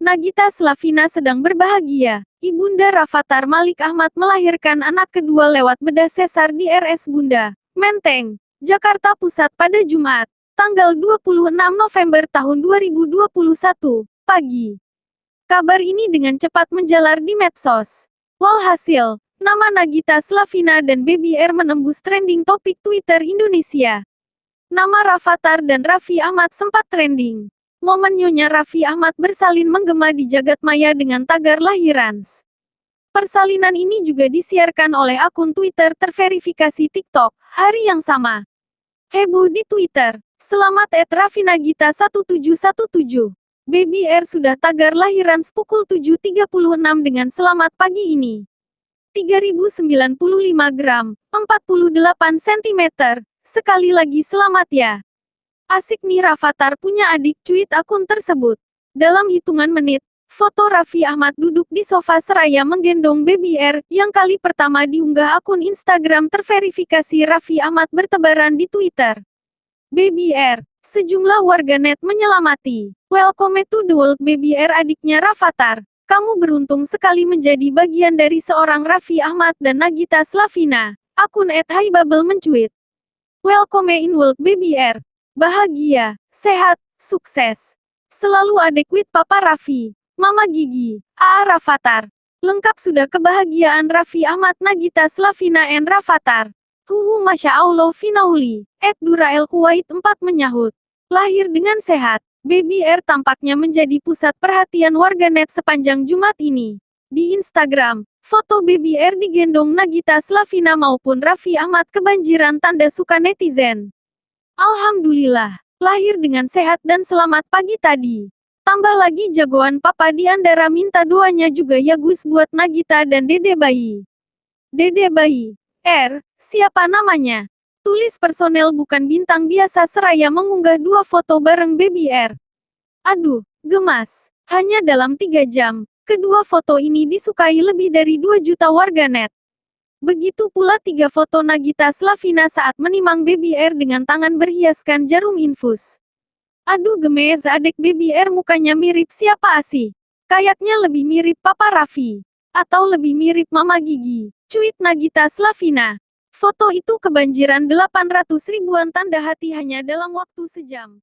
Nagita Slavina sedang berbahagia. Ibunda Rafathar Malik Ahmad melahirkan anak kedua lewat bedah sesar di RS Bunda Menteng, Jakarta Pusat pada Jumat, tanggal 26 November tahun 2021, pagi. Kabar ini dengan cepat menjalar di medsos. Walhasil, nama Nagita Slavina dan Baby R menembus trending topik Twitter Indonesia. Nama Rafathar dan Raffi Ahmad sempat trending. Momen Nyonya Raffi Ahmad bersalin menggema di jagat maya dengan tagar lahirans. Persalinan ini juga disiarkan oleh akun Twitter terverifikasi TikTok, hari yang sama. Heboh di Twitter. Selamat @Raffi Nagita 1717. Baby R sudah tagar lahirans pukul 7.36 dengan selamat pagi ini. 3095 gram, 48 cm. Sekali lagi selamat ya. Asik nih Rafathar punya adik, cuit akun tersebut. Dalam hitungan menit, foto Raffi Ahmad duduk di sofa seraya menggendong Baby R, yang kali pertama diunggah akun Instagram terverifikasi Raffi Ahmad bertebaran di Twitter. Baby R, sejumlah warganet menyelamati. Welcome to the world Baby R, adiknya Rafathar. Kamu beruntung sekali menjadi bagian dari seorang Raffi Ahmad dan Nagita Slavina. Akun @haibabel mencuit. Welcome in world Baby R. Bahagia, sehat, sukses. Selalu adek with Papa Raffi, Mama Gigi, Rafathar. Lengkap sudah kebahagiaan Raffi Ahmad, Nagita Slavina and Rafathar. Masya Allah Finauli, @Durael Kuwait 4 menyahut. Lahir dengan sehat, Baby R tampaknya menjadi pusat perhatian warganet sepanjang Jumat ini. Di Instagram, foto Baby R digendong Nagita Slavina maupun Raffi Ahmad kebanjiran tanda suka netizen. Alhamdulillah, lahir dengan sehat dan selamat pagi tadi. Tambah lagi jagoan papa di Andara minta doanya juga ya Gus buat Nagita dan Dede Bayi. Dede Bayi, R, siapa namanya? Tulis personel bukan bintang biasa seraya mengunggah 2 foto bareng Baby R. Aduh, gemas. Hanya dalam 3 jam, kedua foto ini disukai lebih dari 2 juta warganet. Begitu pula 3 foto Nagita Slavina saat menimang Baby R dengan tangan berhiaskan jarum infus. Aduh gemes adek Baby R, mukanya mirip siapa sih? Kayaknya lebih mirip Papa Raffi. Atau lebih mirip Mama Gigi, cuit Nagita Slavina. Foto itu kebanjiran 800 ribuan tanda hati hanya dalam waktu sejam.